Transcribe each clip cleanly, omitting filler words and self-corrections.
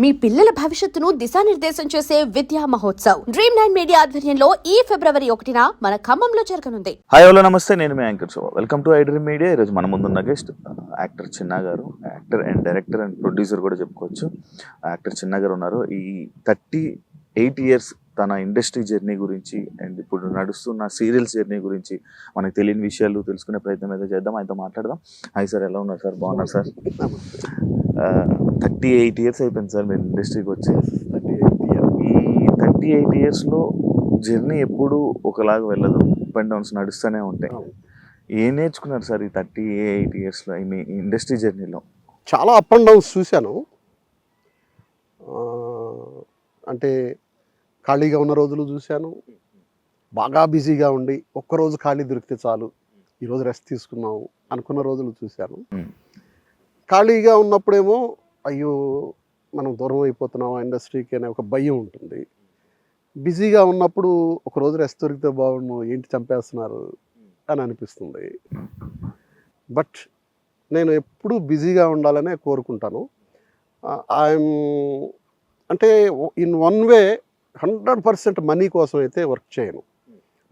మీ పిల్లల భవిష్యత్తును దిశానిర్దేశం చేసే విద్యా మహోత్సవ్ డ్రీమ్9 మీడియా ఆధ్వర్యంలో ఈ ఫిబ్రవరి 1న మన ఖమ్మంలో జరగనుంది. హాయ్ హలో నమస్తే, నేను మీ anchor Shobha. Welcome to Dream Media. ఈరోజు మన ముందున్న గెస్ట్ యాక్టర్ చిన్నా గారు. Actor and director and producer కూడా చెప్పుకోవచ్చు. యాక్టర్ చిన్నా గారు ఉన్నారు. ఈ 38 years తన ఇండస్ట్రీ జర్నీ గురించి అండ్ ఇప్పుడు నడుస్తున్న సీరియల్స్ జర్నీ గురించి మనకు తెలియని విషయాలు తెలుసుకునే ప్రయత్నం అయితే చేద్దాం. ఆయనతో మాట్లాడదాం. హాయ్ సార్, ఎలా ఉన్నారు సార్? బాగున్నారు సార్? 38 years అయిపోయింది సార్ మీరు ఇండస్ట్రీకి వచ్చి. ఈ 38 yearsలో జర్నీ ఎప్పుడు ఒకలాగా వెళ్ళదు, అప్ అండ్ డౌన్స్ నడుస్తూనే ఉంటాయి. ఏం నేర్చుకున్నారు సార్ ఈ 38 yearsలో మీ ఇండస్ట్రీ జర్నీలో? చాలా అప్ అండ్ డౌన్స్ చూశాను. అంటే ఖాళీగా ఉన్న రోజులు చూశాను, బాగా బిజీగా ఉండి ఒక్కరోజు ఖాళీ దొరికితే చాలు, ఈరోజు రెస్ట్ తీసుకున్నాము అనుకున్న రోజులు చూశాను. ఖాళీగా ఉన్నప్పుడేమో అయ్యో మనం దూరం అయిపోతున్నాం ఇండస్ట్రీకి అనే ఒక భయం ఉంటుంది. బిజీగా ఉన్నప్పుడు ఒకరోజు రెస్ట్ దొరికితే బాగుండు, ఏంటి చంపేస్తున్నారు అని అనిపిస్తుంది. బట్ నేను ఎప్పుడూ బిజీగా ఉండాలనే కోరుకుంటాను. ఐఎమ్ అంటే ఇన్ వన్ వే 100% మనీ కోసం అయితే వర్క్ చేయను.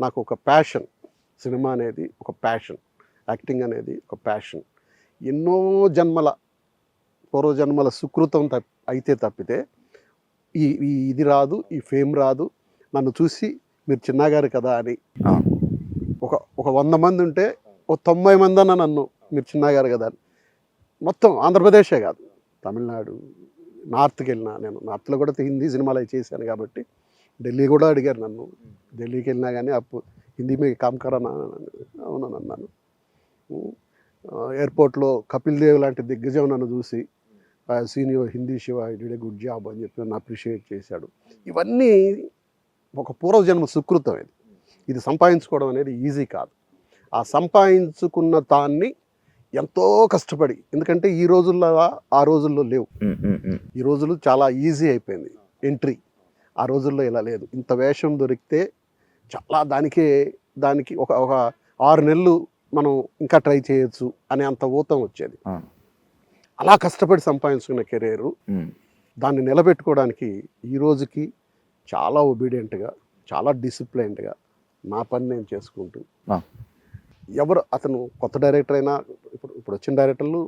నాకు ఒక ప్యాషన్, సినిమా అనేది ఒక ప్యాషన్, యాక్టింగ్ అనేది ఒక ప్యాషన్. ఎన్నో జన్మల పూర్వజన్మల సుకృతం అయితే తప్పితే ఇది రాదు, ఈ ఫేమ్ రాదు. నన్ను చూసి మీరు చిన్నగారు కదా అని ఒక 100 మంది ఉంటే ఒక 90 మంది అన్న నన్ను మీరు చిన్నగారు కదా అని. మొత్తం ఆంధ్రప్రదేశే కాదు, తమిళనాడు, నార్త్కి వెళ్ళినా, నేను నార్త్లో కూడా హిందీ సినిమాలు అవి చేశాను కాబట్టి ఢిల్లీ కూడా అడిగారు నన్ను. ఢిల్లీకి వెళ్ళినా కానీ అప్పుడు హిందీ మీ కామ్ కరానా అవునని అన్నాను. ఎయిర్పోర్ట్లో కపిల్ దేవ్ లాంటి దిగ్గజం నన్ను చూసి senior Hindi Shiva did a good job అని చెప్పి నన్ను అప్రిషియేట్ చేశాడు. ఇవన్నీ ఒక పూర్వజన్మ సుకృతం. ఇది సంపాదించుకోవడం అనేది ఈజీ కాదు. ఆ సంపాదించుకున్న దాన్ని ఎంతో కష్టపడి, ఎందుకంటే ఈ రోజుల్లో ఆ రోజుల్లో లేవు. ఈ రోజులు చాలా ఈజీ అయిపోయింది ఎంట్రీ. ఆ రోజుల్లో ఇలా లేదు. ఇంత వేషం దొరికితే చాలా దానికి ఒక 6 నెలలు మనం ఇంకా ట్రై చేయొచ్చు అనే అంత ఊతం వచ్చేది. అలా కష్టపడి సంపాదించుకున్న కెరీరు దాన్ని నిలబెట్టుకోవడానికి ఈ రోజుకి చాలా ఒబీడియంట్గా, చాలా డిసిప్లైన్డ్గా నా పని నేను చేసుకుంటూ, ఎవరు అతను కొత్త డైరెక్టర్ అయినా ఇప్పుడు వచ్చిన డైరెక్టర్లు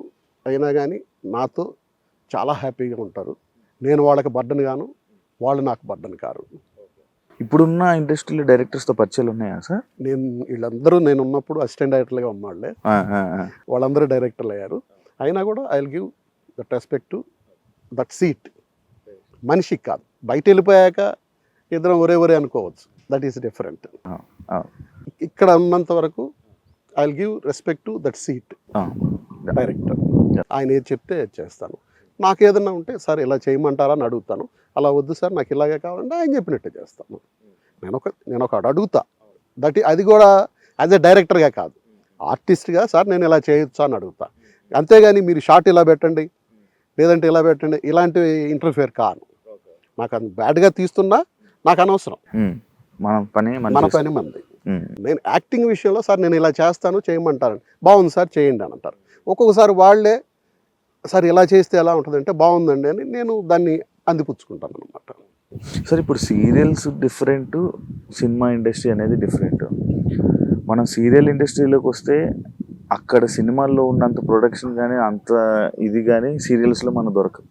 అయినా కానీ నాతో చాలా హ్యాపీగా ఉంటారు. నేను వాళ్ళకి బర్డన్ గాను, వాళ్ళు నాకు బర్డన్ కారు. ఇప్పుడున్న ఇండస్ట్రీలో డైరెక్టర్స్తో పరిచయాలు ఉన్నాయా సార్? వీళ్ళందరూ నేను ఉన్నప్పుడు అసిస్టెంట్ డైరెక్టర్గా ఉన్నాళ్లే, వాళ్ళందరూ డైరెక్టర్లు అయ్యారు. అయినా కూడా I will give that respect to that seat. మనిషికి కాదు, బయట వెళ్ళిపోయాక ఇద్దరం ఒరే అనుకోవచ్చు, దట్ ఈస్ డిఫరెంట్. ఇక్కడ ఉన్నంత వరకు I will give respect to that seat director. ఆయన ఏది చెప్తే చేస్తాను. నాకు ఏదన్నా ఉంటే సార్ ఇలా చేయమంటారా అని అడుగుతాను. అలా వద్దు సార్ నాకు ఇలాగే కావాలంటే ఆయన చెప్పినట్టే చేస్తాను. నేను ఒక అడుగుతా. అది కూడా యాజ్ ఎ డైరెక్టర్గా కాదు, ఆర్టిస్ట్గా సార్ నేను ఇలా చేయొచ్చా అని అడుగుతా. అంతేగాని మీరు షార్ట్ ఇలా పెట్టండి, లేదంటే ఇలా పెట్టండి, ఇలాంటివి ఇంటర్ఫియర్ కాను. నాకు అది బ్యాడ్గా తీస్తున్నా నాకు అనవసరం. మన పని మంది. నేను యాక్టింగ్ విషయంలో సార్ నేను ఇలా చేస్తాను చేయమంటారని, బాగుంది సార్ చేయండి అని అంటారు. ఒక్కొక్కసారి వాళ్ళే సార్ ఇలా చేస్తే ఎలా ఉంటుందంటే బాగుందండి అని నేను దాన్ని అందిపుచ్చుకుంటాను అనమాట. సార్ ఇప్పుడు సీరియల్స్ డిఫరెంట్, సినిమా ఇండస్ట్రీ అనేది డిఫరెంట్. మనం సీరియల్ ఇండస్ట్రీలోకి వస్తే అక్కడ సినిమాల్లో ఉన్నంత ప్రొడక్షన్ కానీ అంత ఇది కానీ సీరియల్స్లో మనకు దొరకదు.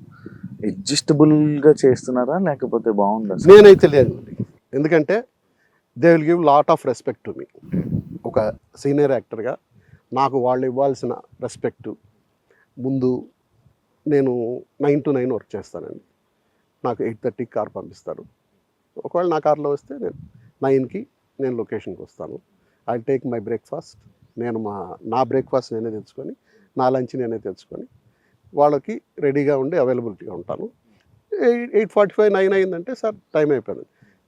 అడ్జస్టబుల్గా చేస్తున్నారా లేకపోతే బాగుందా? నేనైతే లేదు, ఎందుకంటే they will give lot of respect to me. ఒక సీనియర్ యాక్టర్గా నాకు వాళ్ళు ఇవ్వాల్సిన రెస్పెక్టు. ముందు నేను 9 to 9 వర్క్ చేస్తానండి. నాకు 8:30కి కార్ పంపిస్తారు. ఒకవేళ నా కార్లో వస్తే నేను 9కి నేను లొకేషన్కి వస్తాను. I take my breakfast. నేను నా బ్రేక్ఫాస్ట్ నేనే తెచ్చుకొని, నా లంచ్ నేనే తెచ్చుకొని వాళ్ళకి రెడీగా ఉండి అవైలబిలిటీగా ఉంటాను. 8:45 9 అయిందంటే సార్ టైం అయిపోయింది.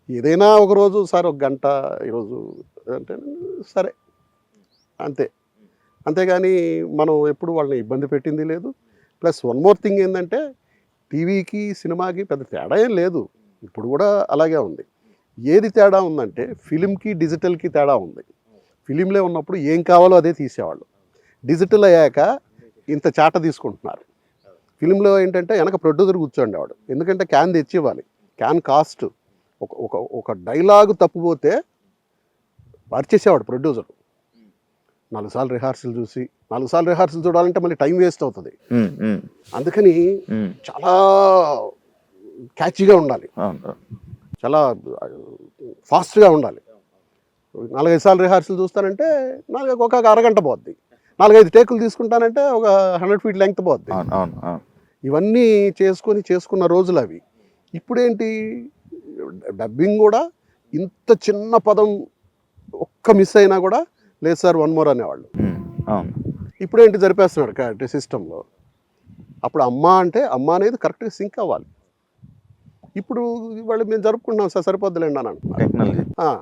ఏదైనా ఒకరోజు సార్ 1 గంట ఈరోజు అంటే సరే అంతే. అంతేగాని మనం ఎప్పుడు వాళ్ళని ఇబ్బంది పెట్టింది లేదు. ప్లస్ వన్ మోర్ థింగ్ ఏంటంటే టీవీకి సినిమాకి పెద్ద తేడా ఏం లేదు, ఇప్పుడు కూడా అలాగే ఉంది. ఏది తేడా ఉందంటే ఫిలింకి డిజిటల్కి తేడా ఉంది. ఫిలింలో ఉన్నప్పుడు ఏం కావాలో అదే తీసేవాళ్ళు. డిజిటల్ అయ్యాక ఇంత చాట తీసుకుంటున్నారు. ఫిలింలో ఏంటంటే వెనక ప్రొడ్యూసర్ కూర్చోండేవాడు, ఎందుకంటే క్యాన్ తెచ్చి ఇవ్వాలి. క్యాన్ కాస్ట్ ఒక డైలాగు తప్పుపోతే అరిచేసేవాడు ప్రొడ్యూసర్. 4 సార్లు రిహార్సల్ చూసి 4 సార్లు రిహార్సల్ చూడాలంటే మళ్ళీ టైం వేస్ట్ అవుతుంది. అందుకని చాలా క్యాచీగా ఉండాలి, చాలా ఫాస్ట్గా ఉండాలి. 4-5 సార్లు రిహార్సల్ చూస్తానంటే ఒక అరగంట పోద్ది. 4-5 టేకులు తీసుకుంటానంటే ఒక 100 ఫీట్ లెంగ్త్ పోద్ది. ఇవన్నీ చేసుకున్న రోజులు అవి. ఇప్పుడేంటి, డబ్బింగ్ కూడా ఇంత చిన్న పదం ఒక్క మిస్ అయినా కూడా లేదు సార్ 1 మోర్ అనేవాళ్ళు. ఇప్పుడేంటి జరిపేస్తున్నాడు కరెక్ట్ సిస్టంలో. అప్పుడు అమ్మ అంటే అమ్మ అనేది కరెక్ట్గా సింక్ అవ్వాలి. ఇప్పుడు వాళ్ళు మేము జరుపుకుంటున్నాం సార్ సరిపోద్దులేండి అని అంటున్నారు.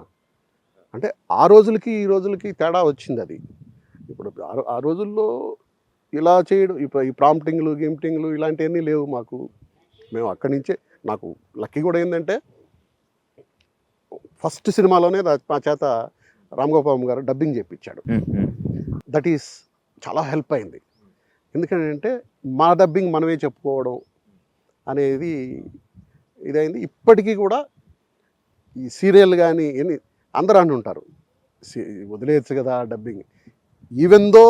అంటే ఆ రోజులకి ఈ రోజులకి తేడా వచ్చింది అది. ఇప్పుడు ఆ రోజుల్లో ఇలా చేయడం, ఇప్పుడు ఈ ప్రాంప్టింగ్లు గిమ్టింగ్లు ఇలాంటివన్నీ లేవు మాకు. మేము అక్కడి నుంచే, నాకు లక్కీ కూడా ఏంటంటే ఫస్ట్ సినిమాలోనే మా చేత రామ్ గోపాల్ గారు డబ్బింగ్ చేయించాడు. దట్ ఈస్ చాలా హెల్ప్ అయింది. ఎందుకంటే మా డబ్బింగ్ మనమే చెప్పుకోవడం అనేది ఇదైంది. ఇప్పటికీ కూడా ఈ సీరియల్ కానీ అందరూ అంటుంటారు వదిలేయచ్చు కదా డబ్బింగ్. ఈవెన్ దో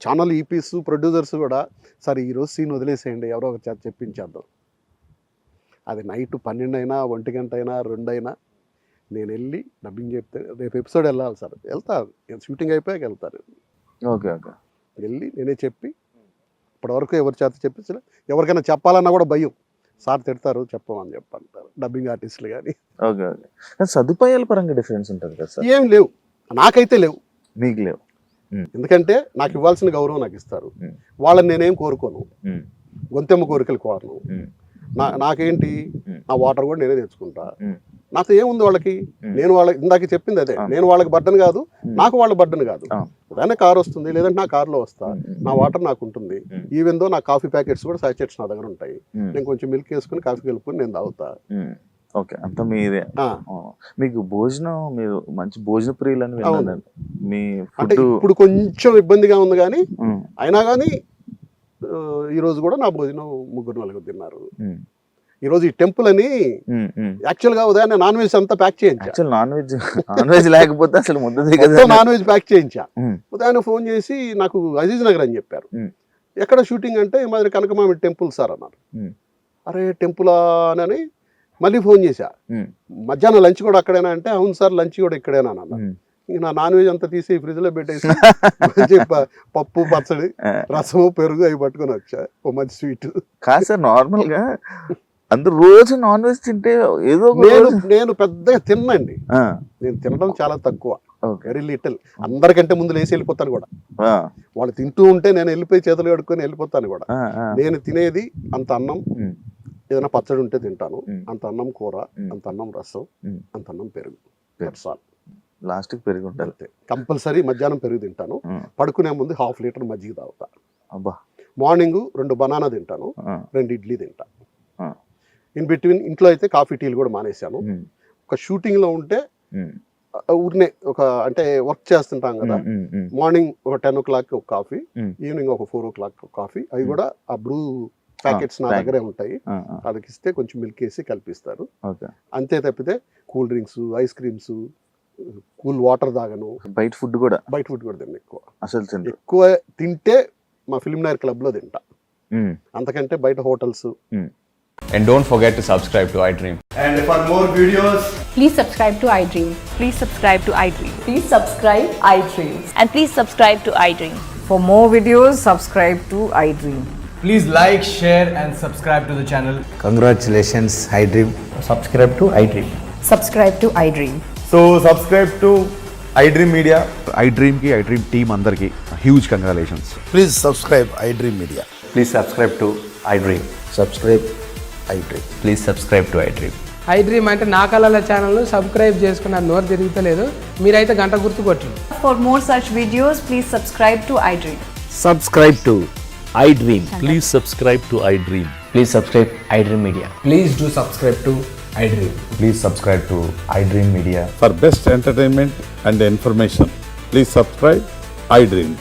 ఛానల్ ఈపీస్ ప్రొడ్యూసర్స్ కూడా సరే ఈరోజు సీన్ వదిలేసేయండి, ఎవరో ఒక చేత చెప్పించేద్దాం. అది నైట్ 12 అయినా 1 గంట అయినా 2 అయినా నేను వెళ్ళి డబ్బింగ్ చెప్తే రేపు ఎపిసోడ్ వెళ్ళాలి సార్, వెళ్తాను. షూటింగ్ అయిపోయాక వెళ్తాను. ఓకే వెళ్ళి నేనే చెప్పి, ఇప్పటివరకు ఎవరి చేత చెప్పించలే. ఎవరికైనా చెప్పాలన్నా కూడా భయం, సార్ తిడతారు చెప్పమని చెప్పంటారు డబ్బింగ్ ఆర్టిస్టులు కానీ. ఓకే సదుపాయాల పరంగా డిఫరెన్స్ ఉంటుంది కదా సార్? ఏం లేవు, నాకైతే లేవు. మీకు లేవు? ఎందుకంటే నాకు ఇవ్వాల్సిన గౌరవం నాకు ఇస్తారు. వాళ్ళని నేనేం కోరుకోను, గొంతెమ్మ కోరికలు కోరను. నాకేంటి, నా వాటర్ కూడా నేనే తెచ్చుకుంటా. నాతో ఏముంది వాళ్ళకి, నేను వాళ్ళకి ఇందాక చెప్పింది అదే, నేను వాళ్ళకి బర్డన్ కాదు, నాకు వాళ్ళ బర్డన్ కాదు. ఉదాహరణ కారు వస్తుంది, లేదంటే నా కారులో వస్తా, నా వాటర్ నాకు ఉంటుంది. ఈవెన్ దో నా కాఫీ ప్యాకెట్స్ కూడా సాచెట్స్ నా దగ్గర ఉంటాయి. నేను కొంచెం మిల్క్ వేసుకుని కాఫీ కలుపుకొని నేను తాగుతా. ఓకే, అంత మీదే. మీకు భోజనం, మీరు మంచి భోజన ప్రియులని విన్నాను. మీ అంటే ఇప్పుడు కొంచెం ఇబ్బందిగా ఉంది కానీ అయినా కానీ ఈరోజు కూడా నా భోజనం 3-4 తిన్నారు. ఈరోజు ఈ టెంపుల్ అని యాక్చువల్గా ఉదయాన్నే నాన్ వెజ్ అంతా ప్యాక్ చేయించా. నాన్ వెజ్ లేకపోతే అసలు నాన్ వెజ్ ప్యాక్ చేయించా. ఉదయాన్నే ఫోన్ చేసి నాకు అజీజ్ నగర్ అని చెప్పారు. ఎక్కడ షూటింగ్ అంటే ఈ మాదిరి కనకమామిడి టెంపుల్ సార్ అన్నారు. అరే టెంపులా అని మళ్ళీ ఫోన్ చేశా. మధ్యాహ్నం లంచ్ కూడా అక్కడేనా అంటే అవును సార్ లంచ్ కూడా ఇక్కడేనా అన్న. ఇంక నా నాన్ వెజ్ అంతా తీసి ఫ్రిడ్జ్ లో పెట్టేసి మంచి పప్పు పచ్చడి రసము పెరుగు అవి పట్టుకొని వచ్చా. ఓ మంచి స్వీట్ కాదు సార్. నార్మల్ గా అందరు రోజు నాన్ వెజ్ తింటే ఏదో నేను పెద్దగా తిన్నండి. నేను తినడం చాలా తక్కువ, వెరీ లిటిల్. అందరికంటే ముందు లేచి వెళ్ళిపోతాను కూడా. వాళ్ళు తింటూ ఉంటే నేను వెళ్ళిపోయి చేతులు కడుక్కొని వెళ్ళిపోతాను కూడా. నేను తినేది అంత అన్నం, ఏదైనా పచ్చడి ఉంటే తింటాను, అంత అన్నం కూర, అంత అన్నం రసం, అంత అన్నం పెరుగు. లాస్ట్ పెరుగు ఉంటుంది కంపల్సరీ. మధ్యాహ్నం పెరుగు తింటాను. పడుకునే ముందు 1/2 లీటర్ మజ్జిగ తాగుతా. మార్నింగ్ 2 బనానా తింటాను, 2 ఇడ్లీ తింటా. ఇన్ బిట్వీన్ ఇంట్లో అయితే కాఫీ టీలు కూడా మానేశాను. ఒక షూటింగ్ లో ఉంటే ఊరినే ఒక అంటే వర్క్ చేస్తుంటాం కదా, మార్నింగ్ ఒక 10 o'clock ఒక కాఫీ, ఈవినింగ్ ఒక 4 o'clock కాఫీ. అవి కూడా ఆ బ్రూ ప్యాకెట్స్ నా దగ్గరే ఉంటాయి. వాళ్ళకి ఇస్తే కొంచెం మిల్క్ వేసి కల్పిస్తారు. అంతే తప్పితే cool drinks, ice creams, cool water తాగను. బయట ఫుడ్ కూడా తిన్నా ఎక్కువ. అసలు ఎక్కువ తింటే మా ఫిల్మ్ నగర్ క్లబ్ లో తింటా, అంతకంటే బయట hotels. And don't forget to subscribe to iDream. And for more videos, please subscribe to iDream. Please subscribe to iDream. Please subscribe iDream. And please subscribe to iDream. For more videos, subscribe to iDream. please like, share and subscribe to the channel. Congratulations, iDream. Subscribe to iDream. Subscribe to iDream. So subscribe to iDream Media. iDream ki iDream team andarki huge congratulations. Please subscribe iDream Media. Please subscribe to iDream. Subscribe iDream. Please subscribe to iDream. iDream అంటే నా కళల ఛానల్ను subscribe చేసుకున్న నోరు తిరుగుతలేదు, మీరైతే గంట గుర్తు కొట్టండి. For more such videos, please subscribe to iDream. Subscribe to iDream. Please subscribe to iDream. Please subscribe iDream Media. Please do subscribe to iDream. Please subscribe to iDream Media. For best entertainment and information, please subscribe iDream.